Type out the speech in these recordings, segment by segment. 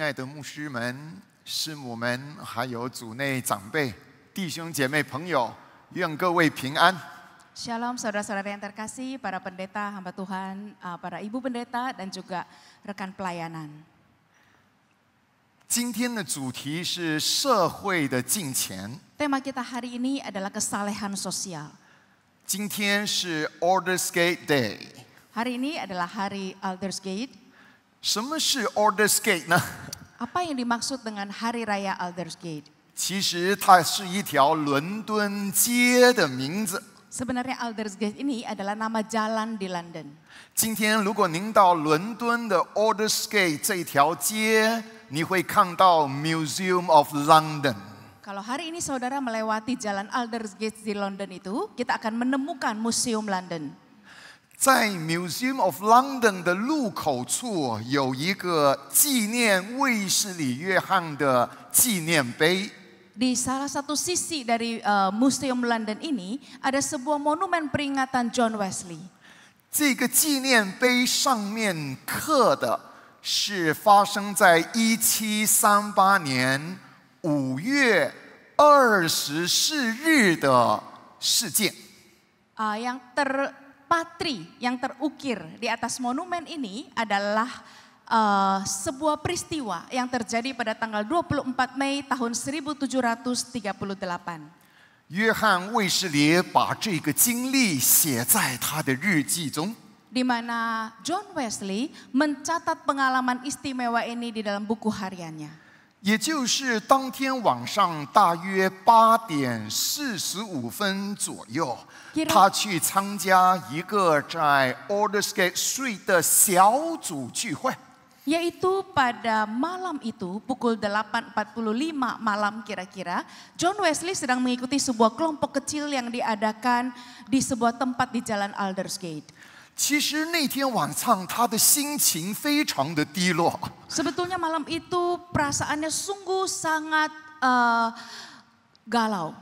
爱的牧师们、师母们，还有组内长辈、弟兄姐妹、朋友，愿各位平安。Shalom saudara-saudara yang terkasih, para pendeta, hamba Tuhan, para ibu pendeta dan juga rekan pelayanan. 今天的主题是社会的敬虔。 Tema kita hari ini adalah kesalehan sosial. 今天是 Aldersgate Day。 Hari ini adalah hari Aldersgate. 什么是 Aldersgate 呢？ Apa yang dimaksud dengan Hari Raya Aldersgate? 其实它是一条伦敦街的名字。 Sebenarnya Aldersgate ini adalah nama jalan di London. 今天如果您到伦敦的 Aldersgate 这条街，你会看到 Museum of London。 Kalau hari ini saudara melewati jalan Aldersgate di London itu, kita akan menemukan Museum London. 在 Museum of London 的入口处有一个纪念卫斯理约翰的纪念碑。 Di salah satu sisi dari Museum London ini ada sebuah monumen peringatan John Wesley. 这个纪念碑上面刻的是发生在1738年5月24日的事件。 Yang terpatri, yang terukir di atas monumen ini adalah sebuah peristiwa yang terjadi pada tanggal 24 Mei tahun 1738. 约翰卫斯理把这个经历写在他的日记中。 Di mana John Wesley mencatat pengalaman istimewa ini di dalam buku hariannya. 也就是当天晚上大约8点45分左右，他去参加一个在 Aldersgate Street 的小组聚会。 Yaitu pada malam itu pukul 8.45 malam kira-kira, John Wesley sedang mengikuti sebuah kelompok kecil yang diadakan di sebuah tempat di jalan Aldersgate. 其实那天晚上他的心情非常的低落。 Sebetulnya malam itu perasaannya sungguh sangat galau.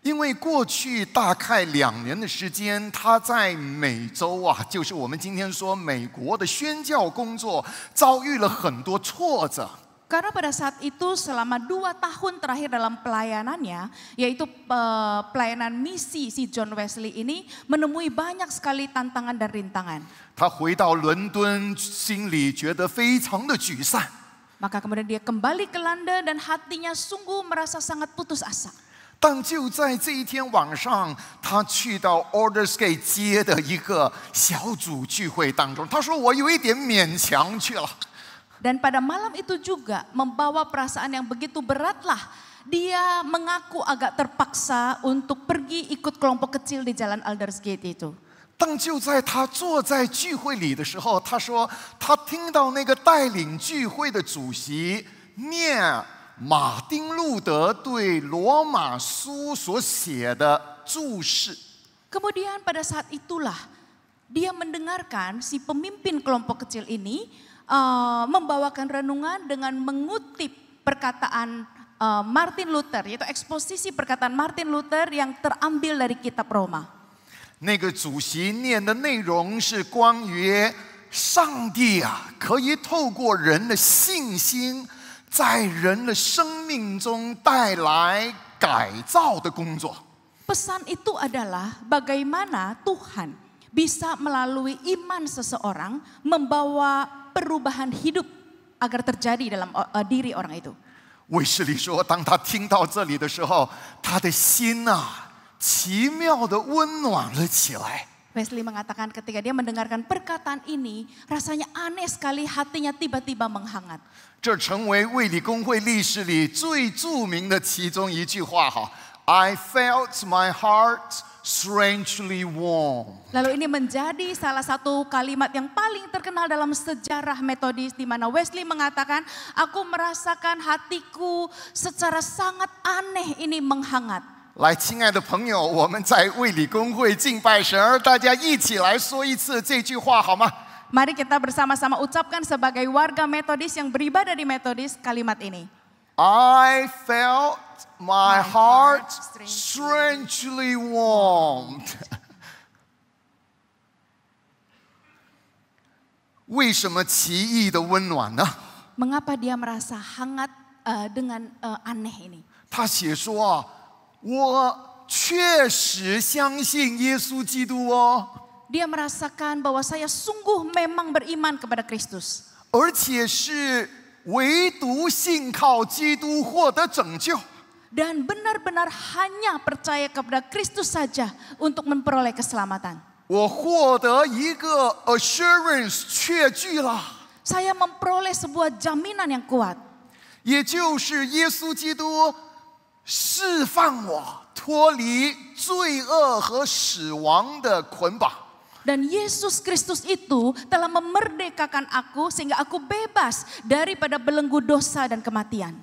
因为过去大概2年的时间，他在美洲就是我们今天说美国的宣教工作，遭遇了很多挫折。 Karena pada saat itu selama 2 tahun terakhir dalam pelayanannya, yaitu pelayanan misi si John Wesley ini menemui banyak sekali tantangan dan rintangan. 他回到伦敦，心里觉得非常的沮丧。 Maka kemudian dia kembali ke London dan hatinya sungguh merasa sangat putus asa. 但就在这一天晚上，他去到 Aldersgate 街的一个小组聚会当中，他说：“我有一点勉强去了。” Dan pada malam itu juga membawa perasaan yang begitu beratlah. Dia mengaku agak terpaksa untuk pergi ikut kelompok kecil di jalan Aldersgate itu. 但就在他坐在聚会里的时候，他说他听到那个带领聚会的主席念马丁路德对罗马书所写的注释。 Kemudian pada saat itulah dia mendengarkan si pemimpin kelompok kecil ini membawakan renungan dengan mengutip perkataan Martin Luther, yaitu eksposisi perkataan Martin Luther yang terambil dari kitab Roma. 那个主席念的内容是关于上帝可以透过人的信心，在人的生命中带来改造的工作。 Pesan itu adalah bagaimana Tuhan bisa melalui iman seseorang membawa perubahan hidup agar terjadi dalam diri orang itu. 卫斯理说，当他听到这里的时候，他的心奇妙的温暖了起来。 Wesley mengatakan ketika dia mendengarkan perkataan ini, rasanya aneh sekali hatinya tiba-tiba menghangat. 这成为卫理公会历史里最著名的其中一句话I felt my heart strangely warm. Lalu ini menjadi salah satu kalimat yang paling terkenal dalam sejarah Metodis, di mana Wesley mengatakan, aku merasakan hatiku secara sangat aneh ini menghangat. 来，亲爱的朋友，我们在卫理公会敬拜神，大家一起来说一次这句话好吗？ Mari kita bersama-sama ucapkan sebagai warga Metodis yang beribadah di Metodis kalimat ini. I felt my heart strangely warmed. 为什么奇异的温暖呢？ Mengapa dia merasa hangat dengan aneh ini? 他写说啊，我确实相信耶稣基督哦， Dia merasakan bahwa saya sungguh memang beriman kepada Kristus. 而且是唯独信靠基督获得拯救。 Dan benar-benar hanya percaya kepada Kristus saja untuk memperoleh keselamatan. 我获得一个 assurance 确据了， Saya memperoleh sebuah jaminan yang kuat. 也就是耶稣基督释放我脱离罪恶和死亡的捆绑。 Dan Yesus Kristus itu telah memerdekakan aku sehingga aku bebas daripada belenggu dosa dan kematian.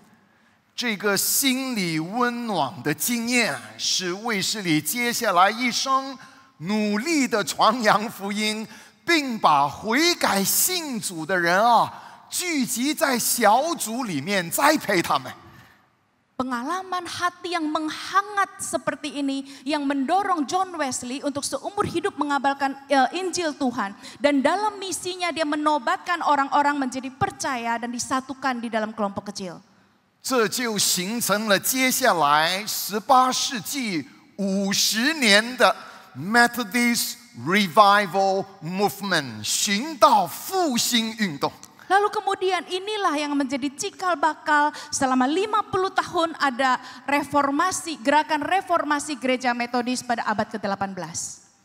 这个心里温暖的经验，是卫士理接下来一生努力的传扬福音，并把悔改信主的人聚集在小组里面栽培他们。 Pengalaman hati yang menghangat seperti ini yang mendorong John Wesley untuk seumur hidup mengabarkan Injil Tuhan. Dan dalam misinya dia menobatkan orang-orang menjadi percaya dan disatukan di dalam kelompok kecil. 这就形成了接下来18世纪50年的 Methodist Revival Movement 寻道复兴运动。 Lalu kemudian inilah yang menjadi cikal bakal selama 50 tahun ada reformasi, gerakan reformasi gereja Metodis pada abad ke-18.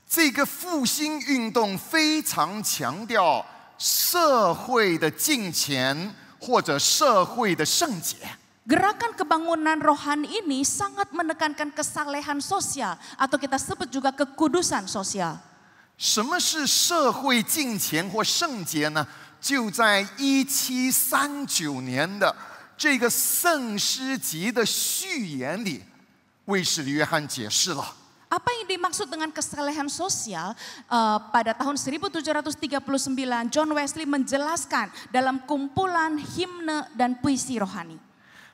这个复兴运动非常强调社会的敬虔或者社会的圣洁。 Gerakan kebangunan rohani ini sangat menekankan kesalehan sosial atau kita sebut juga kekudusan sosial. 什么是社会敬虔或圣洁呢？就在1739年的这个圣诗集的序言里，卫士理约翰解释了。 Apa yang dimaksud dengan kesalehan sosial? Pada tahun 1739 John Wesley menjelaskan dalam kumpulan himne dan puisi rohani.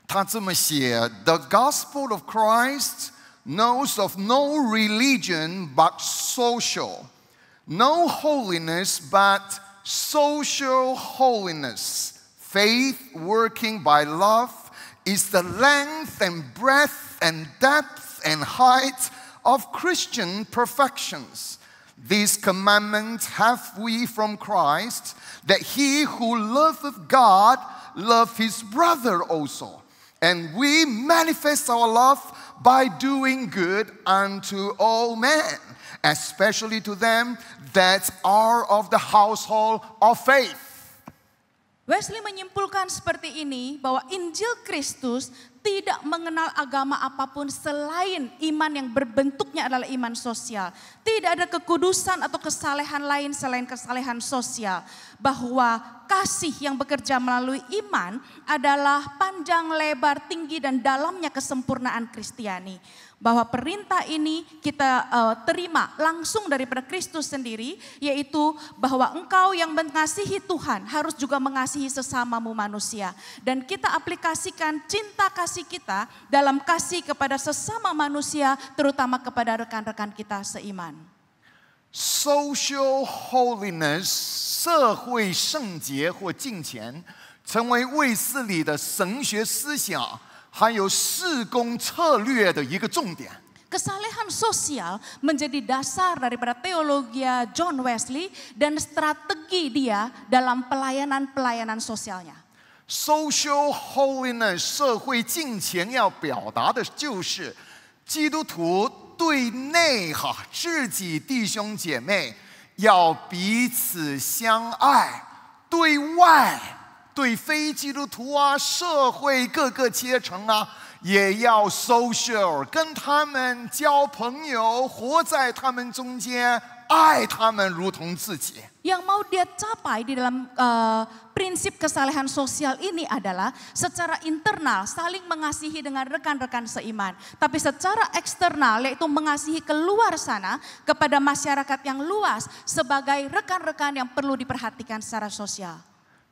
他这么写 ：The gospel of Christ knows of no religion but social, no holiness but social holiness. Faith working by love is the length and breadth and depth and height of Christian perfections. This commandment have we from Christ, that he who loveth God love his brother also. And we manifest our love by doing good unto all men, especially to them that are of the household of faith. Wesley menyimpulkan seperti ini bahwa Injil Kristus tidak mengenal agama apapun selain iman yang berbentuknya adalah iman sosial. Tidak ada kekudusan atau kesalehan lain selain kesalehan sosial. Bahwa kasih yang bekerja melalui iman adalah panjang, lebar, tinggi dan dalamnya kesempurnaan Kristiani. Bahwa perintah ini kita terima langsung daripada Kristus sendiri, yaitu bahwa engkau yang mengasihi Tuhan harus juga mengasihi sesamamu manusia. Dan kita aplikasikan cinta kasih kita dalam kasih kepada sesama manusia, terutama kepada rekan-rekan kita seiman. Social holiness 社会圣洁或敬虔，成为卫斯理的神学思想还有事工策略的一个重点。 Kesalehan sosial menjadi dasar daripada teologi John Wesley dan strategi dia dalam pelayanan-pelayanan sosialnya. Social holiness 社会敬虔要表达的就是基督徒对内自己弟兄姐妹要彼此相爱，对外对非基督徒社会各个阶层也要 social， 跟他们交朋友，活在他们中间，爱他们如同自己。 Yang mau dia capai di dalam prinsip kesalehan sosial ini adalah secara internal saling mengasihi dengan rekan-rekan seiman. Tapi secara eksternal yaitu mengasihi keluar sana kepada masyarakat yang luas sebagai rekan-rekan yang perlu diperhatikan secara sosial.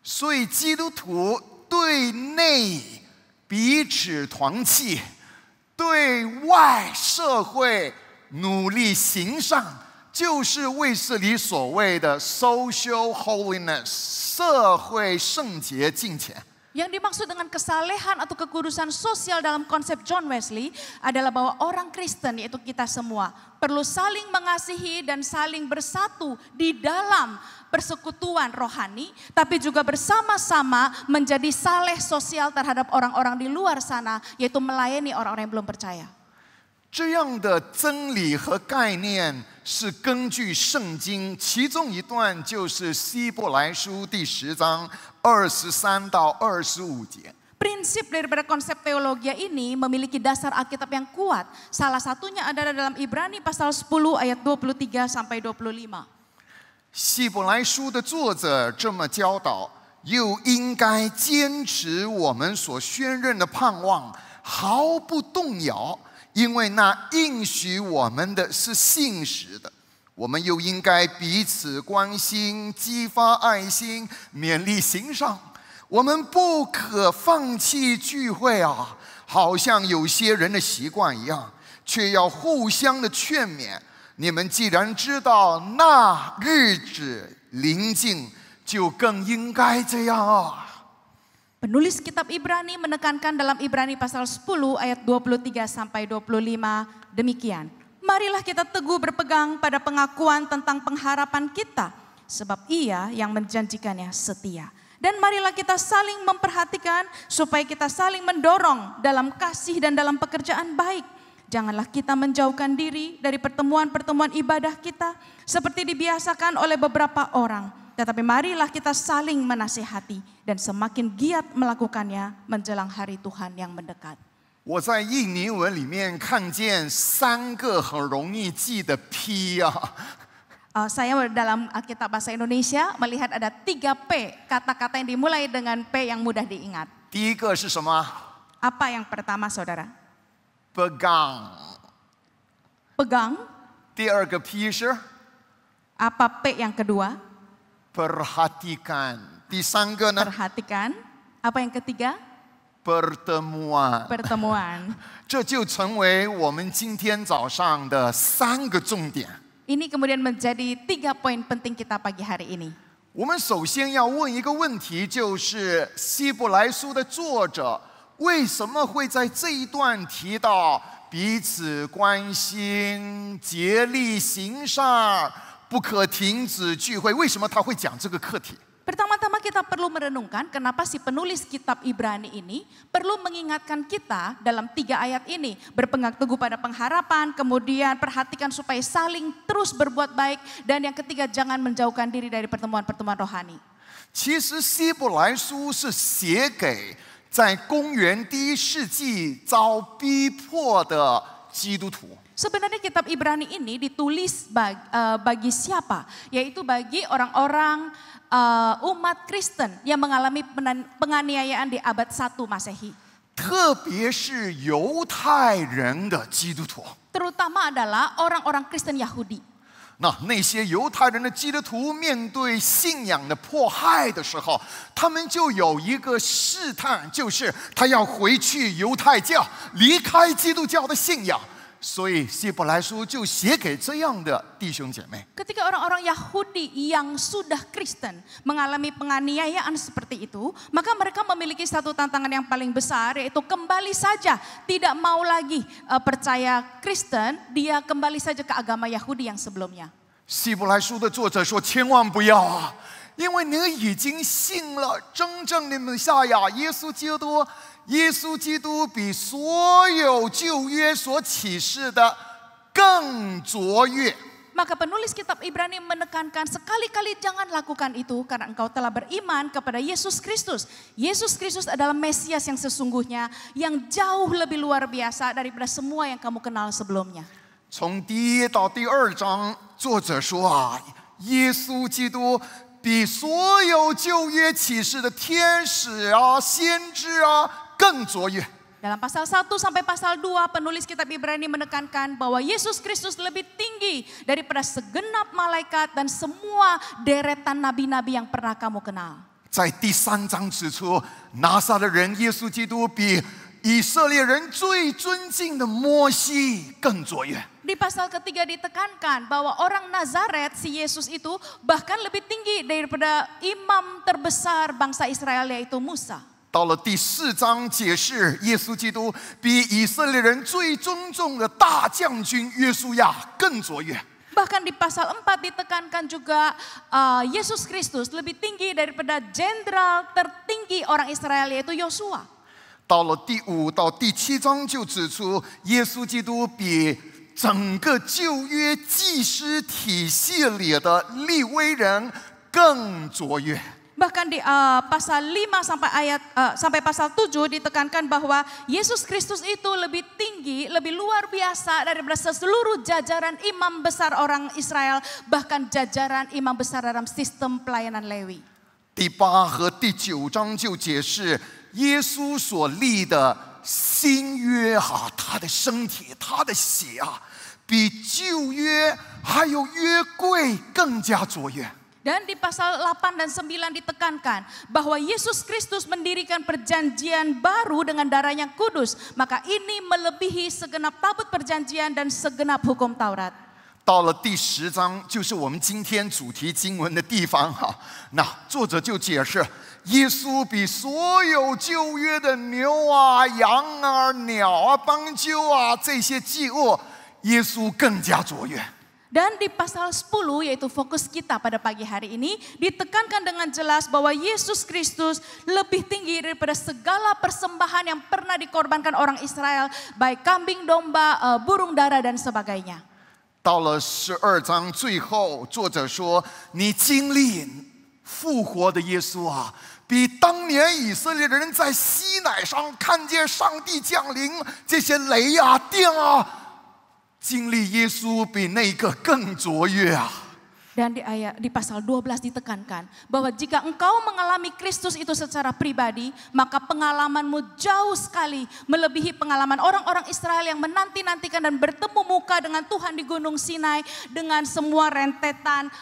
所以基督徒对内彼此团契，对外社会努力行善，就是卫斯理所谓的 social holiness， 社会圣洁敬虔。 Yang dimaksud dengan kesalehan atau kekudusan sosial dalam konsep John Wesley adalah bahwa orang Kristen, yaitu kita semua, perlu saling mengasihi dan saling bersatu di dalam persekutuan rohani, tapi juga bersama-sama menjadi saleh sosial terhadap orang-orang di luar sana, yaitu melayani orang-orang yang belum percaya. 这样的真理和概念是根据圣经，其中一段就是希伯来书第10章23到25节。 Prinsip daripada konsep teologi ini memiliki dasar Alkitab yang kuat. Salah satunya adalah dalam Ibrani pasal 10 ayat 23 sampai 25. 希伯来书的作者这么教导，又应该坚持我们所宣认的盼望，毫不动摇。 因为那应许我们的是信实的，我们又应该彼此关心，激发爱心，勉励行善。我们不可放弃聚会啊，好像有些人的习惯一样，却要互相的劝勉。你们既然知道那日子临近，就更应该这样啊。 Penulis kitab Ibrani menekankan dalam Ibrani pasal 10 ayat 23 sampai 25 demikian. Marilah kita teguh berpegang pada pengakuan tentang pengharapan kita, sebab Ia yang menjanjikannya setia. Dan marilah kita saling memperhatikan supaya kita saling mendorong dalam kasih dan dalam pekerjaan baik. Janganlah kita menjauhkan diri dari pertemuan-pertemuan ibadah kita seperti dibiasakan oleh beberapa orang. Tetapi marilah kita saling menasihati dan semakin giat melakukannya menjelang hari Tuhan yang mendekat. 我在印尼文里面看见3个很容易记的 P 啊。 Saya dalam Alkitab Bahasa Indonesia melihat ada 3 P, kata-kata yang dimulai dengan P yang mudah diingat. 第一个是什么？ Apa yang pertama, saudara? pegang。 Pegang. 第二个 P 是 Apa P yang kedua? perhatikan。第三个呢？ Perhatikan. Apa yang ketiga? pertemuan。 Pertemuan. 这就成为我们今天早上的3个重点。 Ini kemudian menjadi 3 poin penting kita pagi hari ini. 我们首先要问一个问题，就是希伯来书的作者为什么会在这一段提到彼此关心、竭力行善、不可停止聚会？为什么他会讲这个课题？ Pertama-tama kita perlu merenungkan kenapa si penulis kitab Ibrani ini perlu mengingatkan kita dalam 3 ayat ini. Berpegang teguh pada pengharapan, kemudian perhatikan supaya saling terus berbuat baik. Dan yang ketiga, jangan menjauhkan diri dari pertemuan-pertemuan rohani. 其实希伯来书是写给在公元第1世纪遭逼迫的基督徒。 Sebenarnya kitab Ibrani ini ditulis bagi siapa? Yaitu bagi orang-orang umat Kristen yang mengalami penganiayaan di abad 1 Masehi. 特别是犹太人的基督徒。 Terutama adalah orang-orang Kristen Yahudi. 那些犹太人的基督徒面对信仰的迫害的时候，他们就有一个试探，就是他要回去犹太教，离开基督教的信仰。 所以希伯来书就写给这样的弟兄姐妹。 Ketika orang-orang Yahudi yang sudah Kristen mengalami penganiayaan seperti itu, maka mereka memiliki satu tantangan yang paling besar, yaitu kembali saja tidak mau lagi percaya Kristen, dia kembali saja ke agama Yahudi yang sebelumnya. 希伯来书的作者说：“千万不要啊，因为你已经信了真正的弥赛亚耶稣基督。” 耶稣基督比所有旧约所启示的更卓越。 Maka penulis kitab Ibrani menekankan sekali-kali jangan lakukan itu karena engkau telah beriman kepada Yesus Kristus. Yesus Kristus adalah Mesias yang sesungguhnya yang jauh lebih luar biasa daripada semua yang kamu kenal sebelumnya. 从第1到第2章，作者说啊，耶稣基督 比所有旧约启示的天使啊、先知啊更卓越。 Dalam pasal 1 sampai pasal 2 penulis kitab Ibrani menekankan bahwa Yesus Kristus lebih tinggi daripada segenap malaikat dan semua deretan nabi-nabi yang pernah kamu kenal. 在第3章指出，拿撒勒人耶稣基督比以色列人最尊敬的摩西更卓越。 Di pasal ketiga ditekankan bahwa orang Nazaret, si Yesus itu bahkan lebih tinggi daripada imam terbesar bangsa Israel yaitu Musa. 到了第4章解释，耶稣基督比以色列人最尊重的大将军约书亚更卓越。 Bahkan di pasal 4 ditekankan juga Yesus Kristus lebih tinggi daripada jenderal tertinggi orang Israel yaitu Yosua. 到了第5到第7章就指出，耶稣基督比整个旧约祭司体系里的利未人更卓越。 Bahkan di pasal 5 sampai pasal 7 ditekankan bahwa Yesus Kristus itu lebih tinggi, lebih luar biasa daripada seluruh jajaran imam besar orang Israel, bahkan jajaran imam besar dalam sistem pelayanan Lewi. 第8和第9章就解释耶稣所立的新约他的身体、他的血比旧约还有约柜更加卓越。 Dan di pasal 8 dan 9 ditekankan bahwa Yesus Kristus mendirikan perjanjian baru dengan darah yang kudus. Maka ini melebihi segenap tabut perjanjian dan segenap hukum Taurat. 到了第10章，就是我们今天主题经文的地方那作者就解释，耶稣比所有旧约的牛羊鸟斑鸠这些祭物，耶稣更加卓越。 Dan di pasal 10 yaitu fokus kita pada pagi hari ini ditekankan dengan jelas bahwa Yesus Kristus lebih tinggi daripada segala persembahan yang pernah dikorbankan orang Israel, baik kambing, domba, burung dara dan sebagainya. 到了12章最后，作者说：“你经历复活的耶稣比当年以色列人在西乃上看见上帝降临，这些雷电经历耶稣比那个更卓越Dan di pasal 12 ditekankan bahwa jika engkau mengalami Kristus itu secara pribadi, maka pengalamanmu jauh sekali melebihi pengalaman orang-orang Israel yang menanti-nantikan dan bertemu muka dengan Tuhan di Gunung Sinai dengan semua rentetan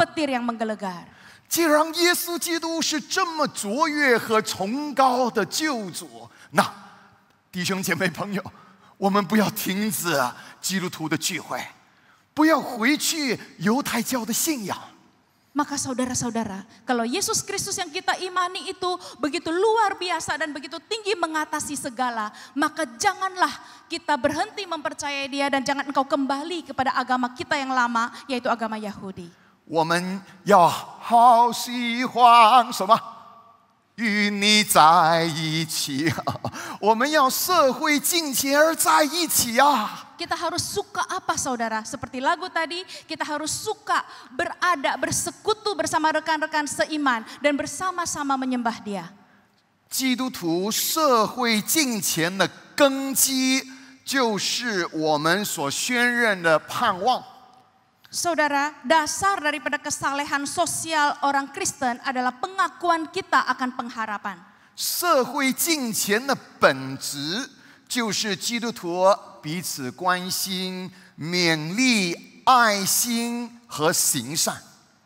petir yang menggelegar. 既然耶稣基督是这么卓越和崇高的救主，那弟兄姐妹朋友，我们不要停止基督徒的聚会。 不要回去犹太教的信仰。 Maka saudara-saudara, kalau Yesus Kristus yang kita imani itu begitu luar biasa dan begitu tinggi mengatasi segala, maka janganlah kita berhenti mempercayai Dia dan jangan engkau kembali kepada agama kita yang lama, yaitu agama Yahudi. 我们要好喜欢什么？与你在一起。我们要社会敬虔而在一起Kita harus suka apa saudara? Seperti lagu tadi, kita harus suka berada, bersekutu bersama rekan-rekan seiman dan bersama-sama menyembah Dia. 基督徒社会敬虔的根基，就是我们所宣认的盼望。 Saudara, dasar daripada kesalehan sosial orang Kristen adalah pengakuan kita akan pengharapan. 社会敬虔的本质，就是基督徒彼此关心、勉励、爱心和行善。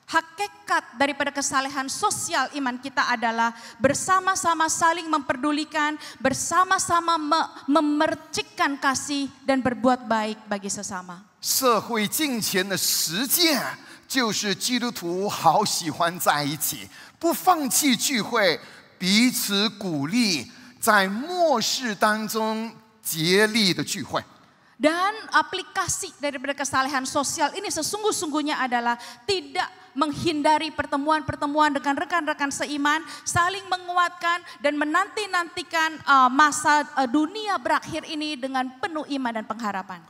Hakikat daripada kesalehan sosial iman kita adalah bersama-sama saling memperdulikan, bersama-sama memercikkan kasih dan berbuat baik bagi sesama. 社会敬虔的实践，就是基督徒好喜欢在一起，不放弃聚会，彼此鼓励，在末世当中竭力的聚会。 Dan aplikasi daripada kesalehan sosial ini sesungguh-sungguhnya adalah tidak menghindari pertemuan-pertemuan dengan rekan-rekan seiman, saling menguatkan dan menanti-nantikan masa dunia berakhir ini dengan penuh iman dan pengharapan.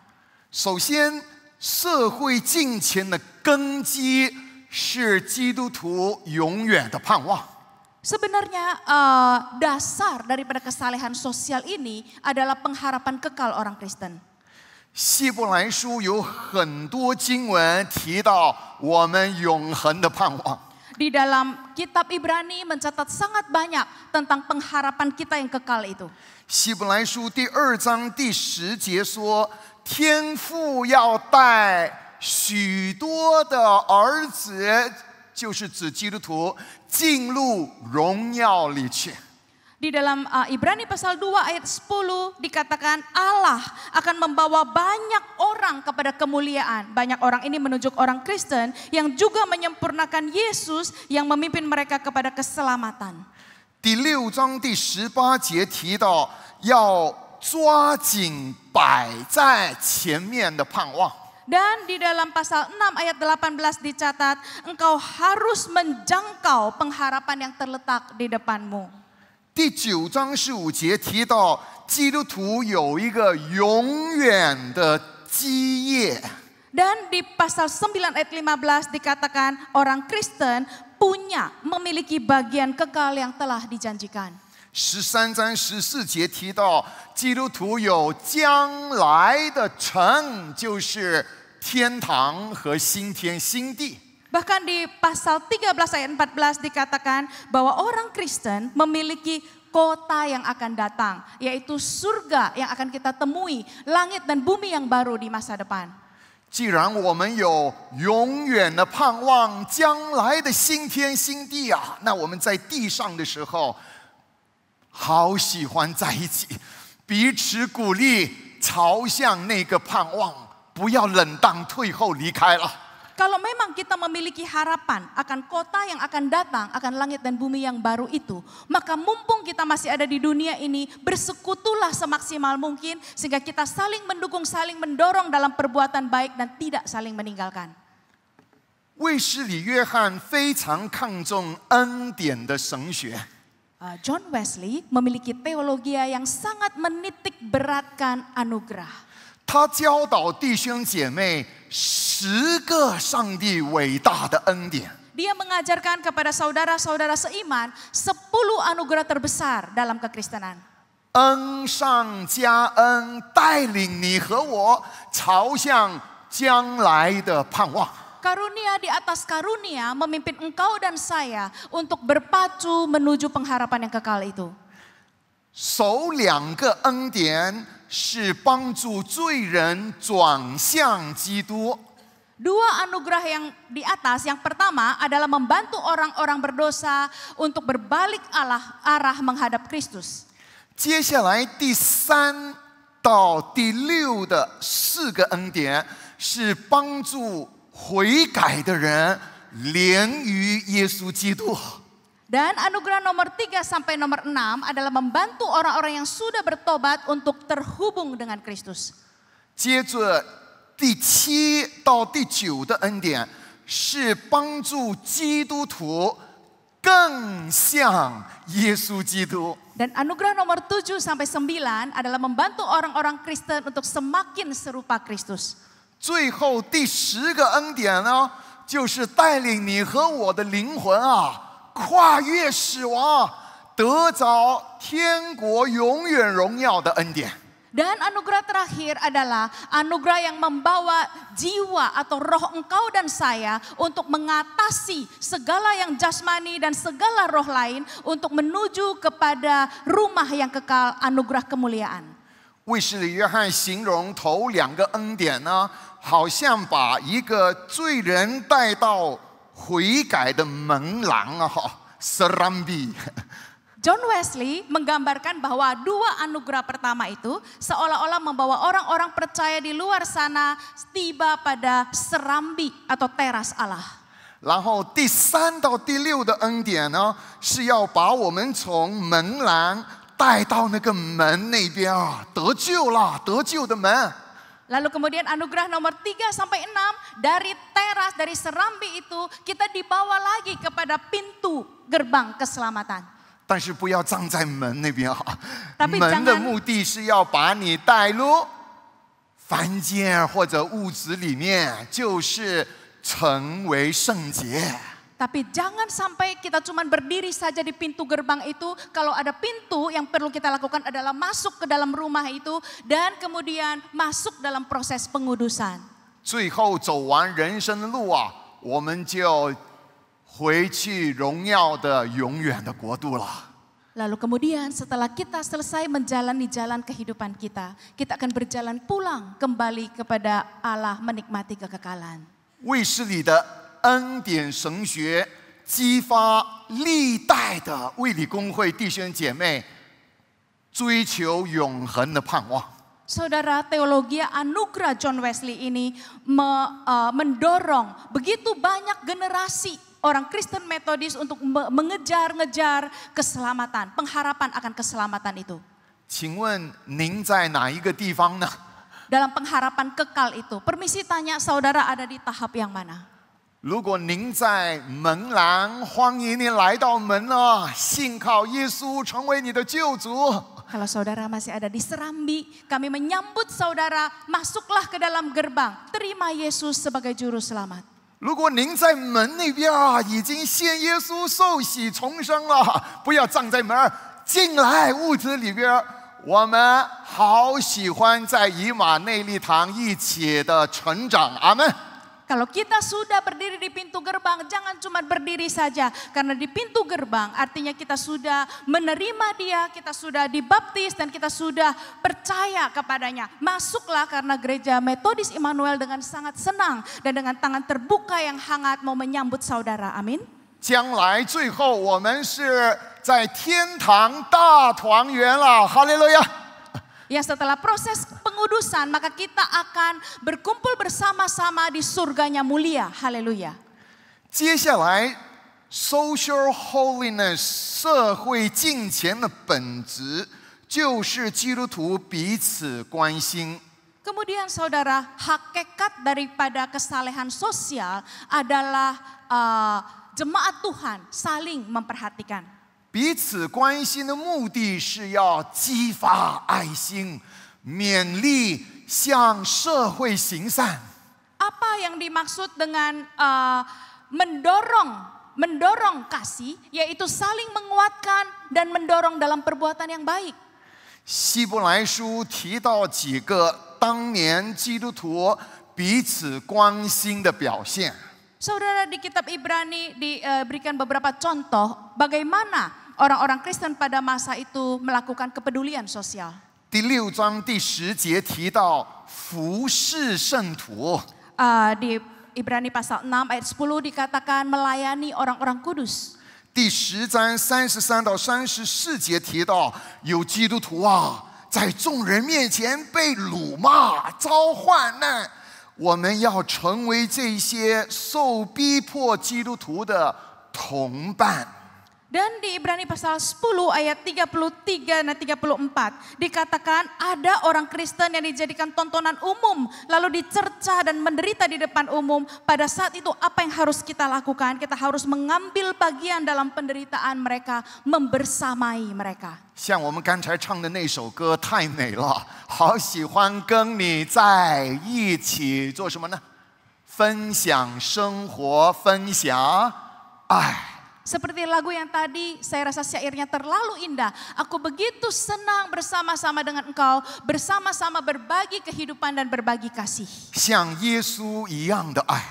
首先，社会敬虔的根基是基督徒永远的盼望。 Sebenarnya dasar daripada kesalehan sosial ini adalah pengharapan kekal orang Kristen. 希伯来书有很多经文提到我们永恒的盼望。 Di dalam kitab Ibrani mencatat sangat banyak tentang pengharapan kita yang kekal itu. 希伯来书第2章第10节说，天父要带许多的儿子，就是指基督徒，进入荣耀里去。Di dalam Ibrani pasal 2 ayat 10 dikatakan Allah akan membawa banyak orang kepada kemuliaan. Banyak orang ini menunjuk orang Kristen yang juga menyempurnakan Yesus yang memimpin mereka kepada keselamatan. 第6章第18节提到，要抓紧摆在前面的盼望。 Dan di dalam pasal 6 ayat 18 dicatat, engkau harus menjangkau pengharapan yang terletak di depanmu. 第9章15节提到，基督徒有一个永远的基业。 Dan di pasal 9 ayat 15 dikatakan orang Kristen memiliki bagian kekal yang telah dijanjikan. 13章14节提到，基督徒有将来的城，就是天堂和新天新地。 Bahkan di pasal 13 ayat 14 dikatakan bahwa orang Kristen memiliki kota yang akan datang, yaitu surga yang akan kita temui, langit dan bumi yang baru di masa depan. 既然我们有永远的盼望，将来的新天新地啊，那我们在地上的时候，好喜欢在一起，彼此鼓励，朝向那个盼望，不要冷淡退后离开了。 Kalau memang kita memiliki harapan akan kota yang akan datang, akan langit dan bumi yang baru itu, maka mumpung kita masih ada di dunia ini, bersekutulah semaksimal mungkin sehingga kita saling mendukung, saling mendorong dalam perbuatan baik dan tidak saling meninggalkan. 卫斯理约翰非常看重恩典的神学。 John Wesley memiliki teologi yang sangat menitik beratkan anugerah. 他教导弟兄姐妹10个上帝伟大的恩典。 Dia mengajarkan kepada saudara-saudara seiman 10 anugerah terbesar dalam kekristenan. 恩上加恩，带领你和我朝向将来的盼望。 Karunia di atas karunia memimpin engkau dan saya untuk berpacu menuju pengharapan yang kekal itu. 首2个恩典是帮助罪人转向基督。 Dua anugerah yang di atas, yang pertama adalah membantu orang-orang berdosa untuk berbalik arah menghadap Kristus. 接下来第3到第6的4个恩典是帮助悔改的人连于耶稣基督。 Dan anugerah nomor 3 sampai nomor 6 adalah membantu orang-orang yang sudah bertobat untuk terhubung dengan Kristus. 接着第7到第9的恩典是帮助基督徒更像耶稣基督。 Dan anugerah nomor 7 sampai 9 adalah membantu orang-orang Kristen untuk semakin serupa Kristus. 最后第10个恩典呢，就是带领你和我的灵魂啊，跨越死亡，得着天国永远荣耀的恩典。 Dan anugerah terakhir adalah anugerah yang membawa jiwa atau roh engkau dan saya untuk mengatasi segala yang jasmani dan segala roh lain untuk menuju kepada rumah yang kekal, anugerah kemuliaan. 卫斯理约翰形容头2个恩典呢，好像把一个罪人带到悔改的门廊啊，serambi。 John Wesley menggambarkan bahwa 2 anugerah pertama itu seolah-olah membawa orang-orang percaya di luar sana tiba pada serambi atau teras Allah. 然后第3到第6的恩典呢，是要把我们从门廊带到那个门那边啊，得救了，得救的门。 Lalu kemudian anugerah nomor 3 sampai 6 dari teras, dari serambi itu kita dibawa lagi kepada pintu gerbang keselamatan. 但是不要站在门那边啊， Tapi 门的 jangan- 目的是要把你带入凡间或者物质里面，就是成为圣洁。 Tapi jangan sampai kita cuma berdiri saja di pintu gerbang itu. Kalau ada pintu yang perlu kita lakukan adalah masuk ke dalam rumah itu dan kemudian masuk dalam proses pengudusan. 最后走完人生的路啊，我们就回去荣耀的永远的国度了。 Lalu kemudian setelah kita selesai menjalani jalan kehidupan kita, kita akan berjalan pulang kembali kepada Allah menikmati kekekalan. 卫斯理的恩典神学激发历代的卫理公会弟兄姐妹追求永恒的盼望。 Saudara, teologi anugerah John Wesley ini mendorong begitu banyak generasi orang Kristen Metodis untuk mengejar-ngejar keselamatan, pengharapan akan keselamatan itu. 请问您在哪一个地方呢？ Dalam pengharapan kekal itu, permisi tanya saudara ada di tahap yang mana? 如果您在门廊，欢迎您来到门了，信靠耶稣成为你的救主。 Kalau saudara masih ada di Serambi, kami menyambut saudara, masuklah ke dalam gerbang, terima Yesus sebagai juru selamat. 如果您在门那边已经信耶稣受洗重生了，不要站在门儿，进来屋子里边。我们好喜欢在以马内利堂一起的成长，阿门。 Kalau kita sudah berdiri di pintu gerbang, jangan cuma berdiri saja. Karena di pintu gerbang artinya kita sudah menerima dia, kita sudah dibaptis dan kita sudah percaya kepadanya. Masuklah karena gereja Metodis Immanuel dengan sangat senang dan dengan tangan terbuka yang hangat mau menyambut saudara. Amin. 将来最后我们是在天堂大团圆了，哈利路亚。 Ya setelah proses pengudusan maka kita akan berkumpul bersama-sama di surganya mulia. Haleluya. 接下来 ，social holiness 社会敬虔的本质就是基督徒彼此关心。 Kemudian saudara, hakikat daripada kesalehan sosial adalah jemaat Tuhan saling memperhatikan. 彼此关心的目的是要激发爱心，勉励向社会行善。 Apa yang dimaksud dengan mendorong kasih, yaitu saling menguatkan dan mendorong dalam perbuatan yang baik. 希伯来书提到几个当年基督徒彼此关心的表现。 Saudara, di kitab Ibrani diberikan beberapa contoh bagaimana orang-orang Kristen pada masa itu melakukan kepedulian sosial. 第6章第10节提到服侍圣徒。 Di Ibrani pasal 6 ayat 10 dikatakan melayani orang-orang kudus. 第10章33到34节提到有基督徒啊，在众人面前被辱骂、遭患难。 我们要成为这些受逼迫基督徒的同伴。 Dan di Ibrani pasal 10 ayat 33 dan 34 dikatakan ada orang Kristen yang dijadikan tontonan umum lalu dicerca dan menderita di depan umum. Pada saat itu apa yang harus kita lakukan? Kita harus mengambil bagian dalam penderitaan mereka, membersamai mereka. 像我们刚才唱的那首歌太美了，好喜欢跟你在一起做什么呢？分享生活，分享爱。 Seperti lagu yang tadi, saya rasa syairnya terlalu indah. Aku begitu senang bersama-sama dengan engkau, bersama-sama berbagi kehidupan dan berbagi kasih. 像耶稣一样的爱。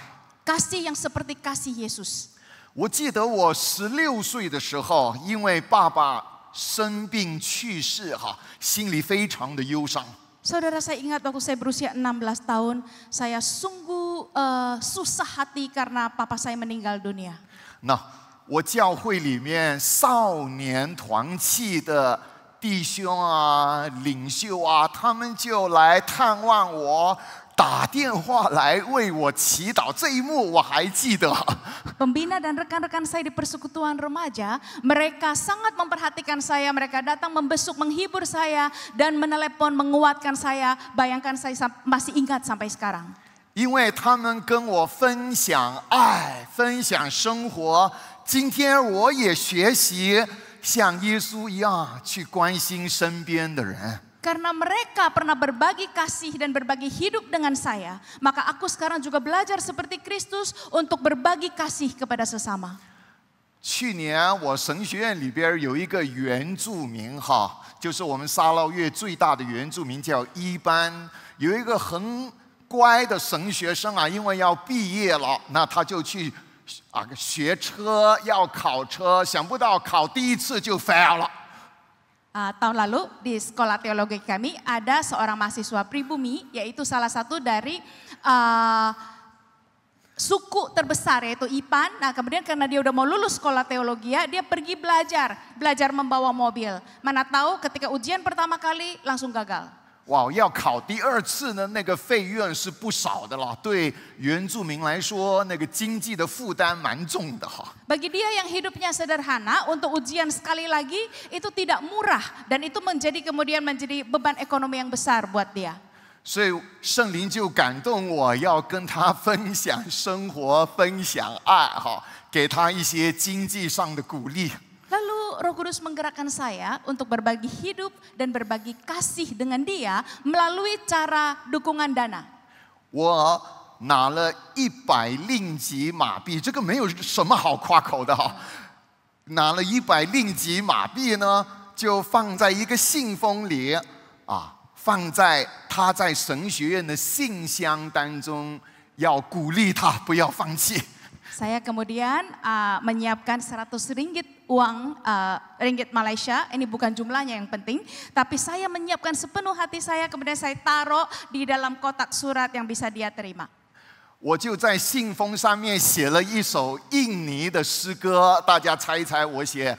Kasih yang seperti kasih Yesus. 我记得我16岁的时候，因为爸爸生病去世，心里非常的忧伤。 Saudara, saya ingat waktu saya berusia 16 tahun, saya sungguh susah hati karena papa saya meninggal dunia. 那 我教会里面少年团契的弟兄啊、领袖啊，他们就来探望我，打电话来为我祈祷。这一幕我还记得。 Pembina dan rekan-rekan saya di persekutuan remaja, mereka sangat memperhatikan saya, mereka datang membesuk, menghibur saya, dan menelepon, menguatkan saya. Bayangkan saya masih ingat sampai sekarang. 因为他们跟我分享爱，分享生活。 今天我也学习像耶稣一样去关心身边的人。 Karena mereka pernah berbagi kasih dan berbagi hidup dengan saya, maka aku sekarang juga belajar seperti Kristus untuk berbagi kasih kepada sesama. 去年我神学院里边有一个原住民就是我们沙捞越最大的原住民叫一班，有一个很乖的神学生啊，因为要毕业了，那他就去 学车要考车，想不到考第一次就 fail 了。 Tahun lalu di sekolah teologi kami ada seorang mahasiswa pribumi, yaitu salah satu dari suku terbesar yaitu Ipan. Nah kemudian karena dia udah mau lulus sekolah teologi, dia pergi belajar membawa mobil. Mana tahu ketika ujian pertama kali langsung gagal. 哇，要考第2次呢，那个费用是不少的了。对原住民来说，那个经济的负担蛮重的哈。 Bagi dia yang hidupnya sederhana, untuk ujian sekali lagi itu tidak murah dan itu kemudian menjadi beban ekonomi yang besar buat dia. 所以圣灵就感动我，要跟他分享生活，分享爱哈，给他一些经济上的鼓励。 Lalu Roh Kudus menggerakkan saya untuk berbagi hidup dan berbagi kasih dengan dia melalui cara dukungan dana. 我拿了100令吉马币，这个没有什么好夸口的哈。拿了100令吉马币呢，就放在一个信封里啊。 放在他在神学院的信箱当中，要鼓励他不要放弃。 Saya kemudian menyiapkan 100 ringgit uang ringgit Malaysia. Ini bukan jumlahnya yang penting, tapi saya menyiapkan sepenuh hati saya, kemudian saya taruh di dalam kotak surat yang bisa dia terima. 我就在信封上面写了一首印尼的诗歌，大家猜一猜我写。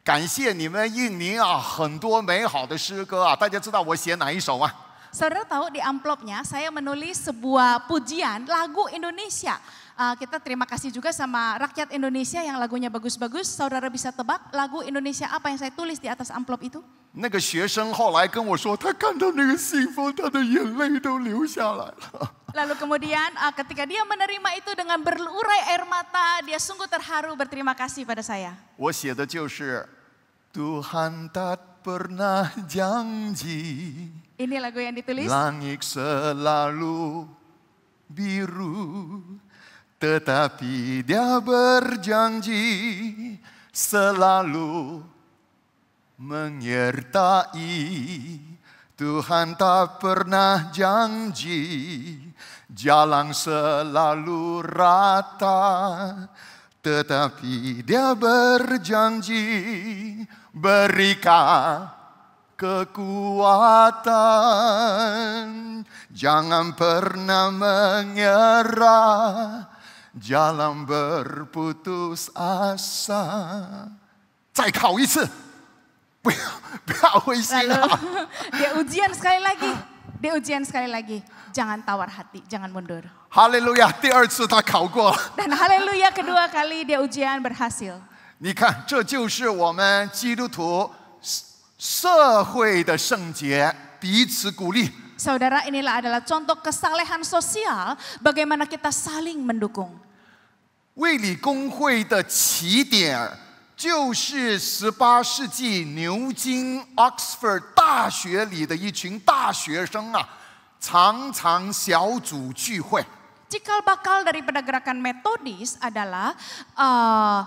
感谢你们印尼啊，很多美好的诗歌啊！大家知道我写哪一首吗？ Saudara tahu di amplopnya saya menulis sebuah pujian lagu Indonesia. Kita terima kasih juga sama rakyat Indonesia yang lagunya bagus-bagus. Saudara bisa tebak lagu Indonesia apa yang saya tulis di atas amplop itu? 那个学生后来跟我说，他看到那个信封，他的眼泪都流下来了。 Lalu kemudian ketika dia menerima itu dengan berurai air mata, dia sungguh terharu berterima kasih pada saya. 我写的就是 Tuhan tak pernah janji. Ini lagu yang ditulis. Langit selalu biru, tetapi Dia berjanji selalu menyertai. Tuhan tak pernah janji jalan selalu rata, tetapi Dia berjanji berikan kekuatan. Jangan pernah menyerah, jangan berputus asa. 再考一次，不要灰心 Lalu 啊！ dia ujian sekali lagi. Jangan tawar hati, jangan mundur. 哈利路亚！第2次他考过了。 Dan haleluya kedua kali dia ujian berhasil. 你看，这就是我们基督徒社会的圣洁，彼此鼓励。 Saudara, inilah adalah contoh kesalehan sosial bagaimana kita saling mendukung. 卫理公会的起点就是18世纪牛津 Oxford 大学里的一群大学生啊，常常小组聚会。 Cikal bakal daripada gerakan metodis adalah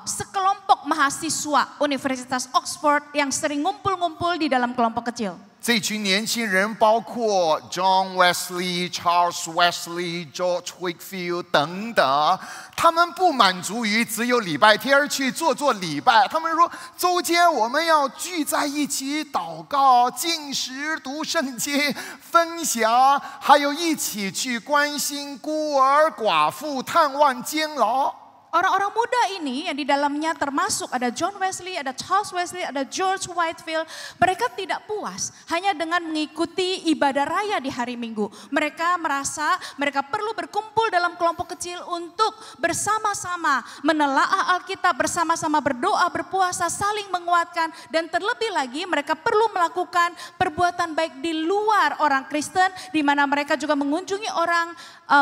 sekelompok mahasiswa Universitas Oxford yang sering ngumpul-ngumpul di dalam kelompok kecil. 这群年轻人包括 John Wesley、Charles Wesley、George Whitefield 等等，他们不满足于只有礼拜天去做礼拜，他们说周间我们要聚在一起祷告、禁食、读圣经、分享，还有一起去关心孤儿寡妇、探望监牢。 Orang-orang muda ini yang di dalamnya termasuk ada John Wesley, ada Charles Wesley, ada George Whitefield. Mereka tidak puas hanya dengan mengikuti ibadah raya di hari Minggu. Mereka merasa mereka perlu berkumpul dalam kelompok kecil untuk bersama-sama menelaah Alkitab, bersama-sama berdoa, berpuasa, saling menguatkan. Dan terlebih lagi mereka perlu melakukan perbuatan baik di luar orang Kristen, di mana mereka juga mengunjungi orang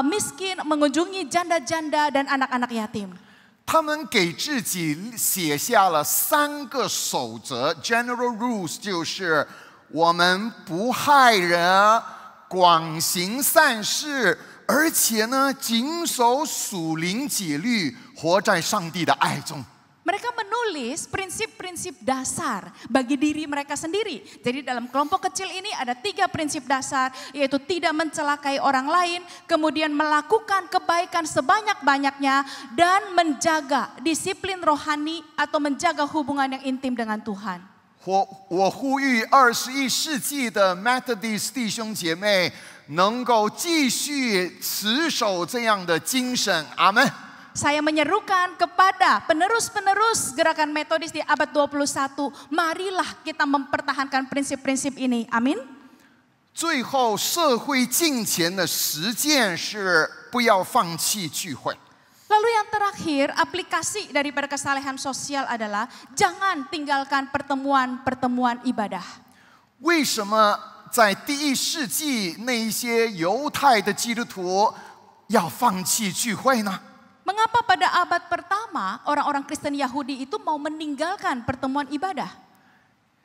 miskin, mengunjungi janda-janda dan anak-anak yatim. 他们给自己写下了3个守则 ，general rules， 就是我们不害人，广行善事，而且呢，谨守属灵纪律，活在上帝的爱中。 Mereka menulis prinsip-prinsip dasar bagi diri mereka sendiri. Jadi dalam kelompok kecil ini ada 3 prinsip dasar, yaitu tidak mencelakai orang lain, kemudian melakukan kebaikan sebanyak-banyaknya, dan menjaga disiplin rohani atau menjaga hubungan yang intim dengan Tuhan. 我呼吁21世纪的 Methodist 弟兄姐妹，能够继续持守这样的精神。阿门。 Saya menyerukan kepada penerus-penerus gerakan metodis di abad 21, marilah kita mempertahankan prinsip-prinsip ini. Amin. 最后，社会敬虔的实践是不要放弃聚会。 Lalu yang terakhir, aplikasi daripada kesalehan sosial adalah jangan tinggalkan pertemuan-pertemuan ibadah. 为什么在第一世纪那一些犹太的基督徒要放弃聚会呢？ Mengapa pada abad pertama orang-orang Kristen Yahudi itu mau meninggalkan pertemuan ibadah?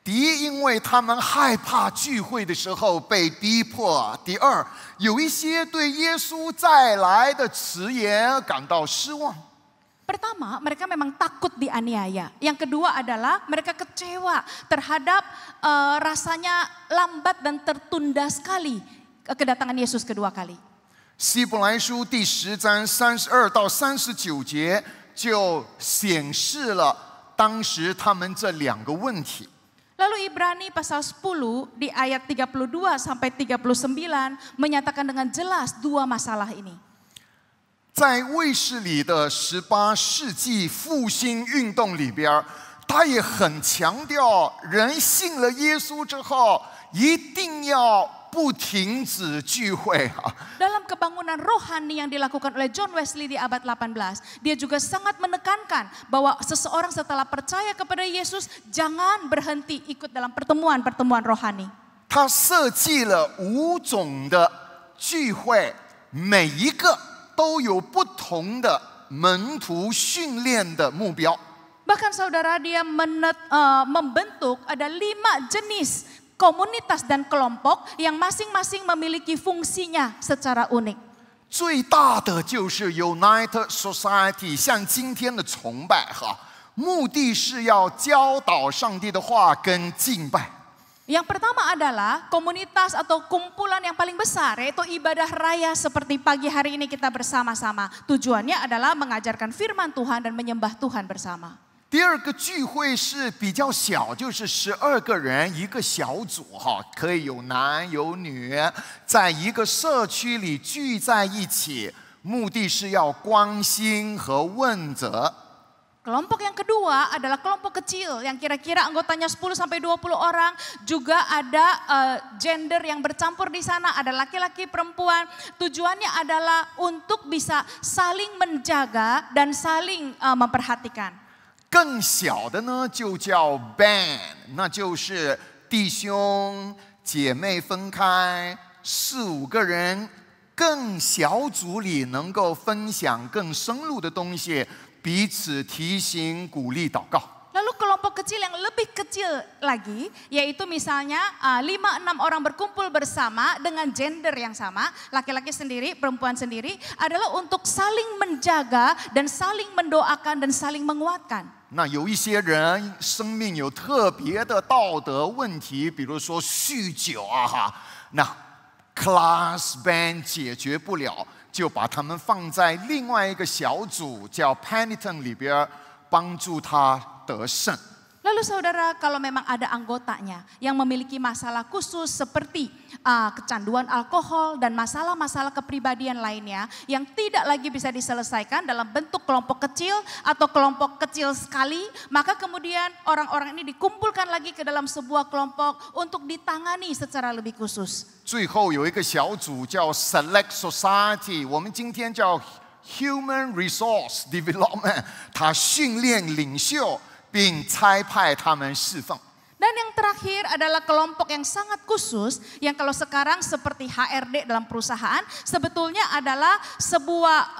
第一，因为他们害怕聚会的时候被逼迫；第二，有一些对耶稣再来的迟延感到失望。 Pertama, mereka memang takut dianiaya. Yang kedua adalah mereka kecewa terhadap rasanya lambat dan tertunda sekali kedatangan Yesus kedua kali. 希伯来书第10章32到39节就显示了当时他们这两个问题。 Lalu Ibrani pasal 10 di ayat 32 sampai 39 menyatakan dengan jelas dua masalah ini. 在卫士里的18世纪复兴运动里边，他也很强调，人信了耶稣之后，一定要不停止聚会啊。 Dalam kebangunan rohani yang dilakukan oleh John Wesley di abad 18, dia juga sangat menekankan bahwa seseorang setelah percaya kepada Yesus jangan berhenti ikut dalam pertemuan-pertemuan rohani. 他设计了5种的聚会，每一个都有不同的门徒训练的目标。 Bahkan saudara, dia membentuk ada 5 jenis komunitas dan kelompok yang masing-masing memiliki fungsinya secara unik. 最大的就是 United Society， 像今天的崇拜哈，目的是要教导上帝的话跟敬拜。 Yang pertama adalah komunitas atau kumpulan yang paling besar, yaitu ibadah raya seperti pagi hari ini kita bersama-sama. Tujuannya adalah mengajarkan firman Tuhan dan menyembah Tuhan bersama. 第二个聚会是比较小，就是12个人一个小组哈，可以有男有女，在一个社区里聚在一起，目的是要关心和问责。 Kelompok yang kedua adalah kelompok kecil yang kira-kira anggotanya 10 sampai 20 orang, juga ada gender yang bercampur di sana, ada laki-laki, perempuan. Tujuannya adalah untuk bisa saling menjaga dan saling memperhatikan. 更小的呢，就叫 band， 那就是弟兄姐妹分开4、5个人，更小组里能够分享更深入的东西。 彼此提醒、鼓励、祷告。 Lalu kelompok kecil yang lebih kecil lagi, yaitu misalnya 5-6 orang berkumpul bersama dengan gender yang sama, laki-laki sendiri, perempuan sendiri, adalah untuk saling menjaga dan saling mendoakan dan saling menguatkan. 那有一些人生命有特别的道德问题，比如说酗酒啊哈，那 class band 解决不了。 就把他们放在另外一个小组，叫 Penitent 里边，帮助他得胜。 Lalu saudara, kalau memang ada anggotanya yang memiliki masalah khusus seperti kecanduan alkohol dan masalah-masalah kepribadian lainnya yang tidak lagi bisa diselesaikan dalam bentuk kelompok kecil atau kelompok kecil sekali, maka kemudian orang-orang ini dikumpulkan lagi ke dalam sebuah kelompok untuk ditangani secara lebih khusus. 最后有一个小组叫 Select Society， 我们今天叫 Human Resource Development， 它训练领袖。 并差派他们侍奉。 Dan yang terakhir adalah kelompok yang sangat khusus yang kalau sekarang seperti HRD dalam perusahaan sebetulnya adalah sebuah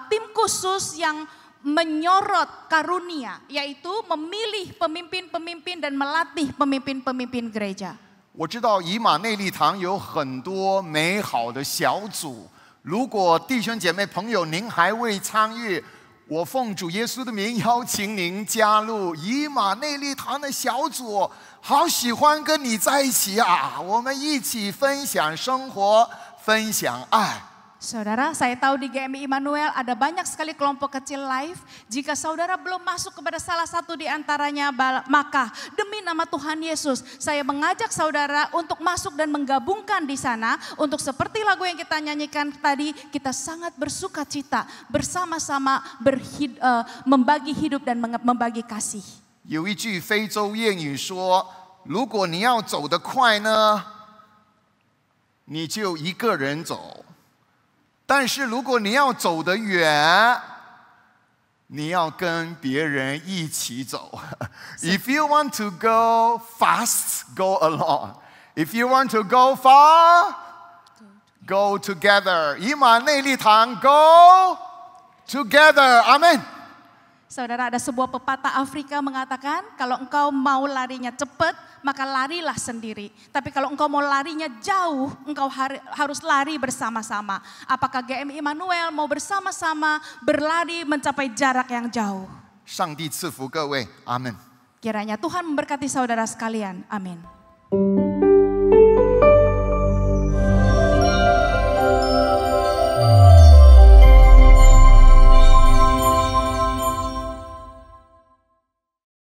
tim khusus yang menyorot karunia, yaitu memilih pemimpin-pemimpin dan melatih pemimpin-pemimpin gereja. 我知道以马内利堂有很多美好的小组，如果弟兄姐妹朋友您还未参与。 我奉主耶稣的名邀请您加入以马内利堂的小组，好喜欢跟你在一起啊！我们一起分享生活，分享爱。Saudara, saya tahu di GMI Immanuel ada banyak sekali kelompok kecil live. Jika saudara belum masuk kepada salah satu di antaranya, maka demi nama Tuhan Yesus, saya mengajak saudara untuk masuk dan menggabungkan di sana. Untuk seperti lagu yang kita nyanyikan tadi, kita sangat bersuka cita bersama-sama membagi hidup dan membagi kasih. 有一句非洲谚语说：“如果你要走得快呢，你就一个人走。” 但是如果你要走得远，你要跟别人一起走。If you want to go fast, go alone. If you want to go far, go together. 以马内利堂 go together. Amen. Saudara, ada sebuah pepatah Afrika mengatakan, kalau engkau mau larinya cepat, maka larilah sendiri. Tapi kalau engkau mau larinya jauh, engkau harus lari bersama-sama. Apakah GMI Immanuel mau bersama-sama berlari mencapai jarak yang jauh? 上帝赐福各位，阿门。 Kiranya Tuhan memberkati saudara sekalian, amin.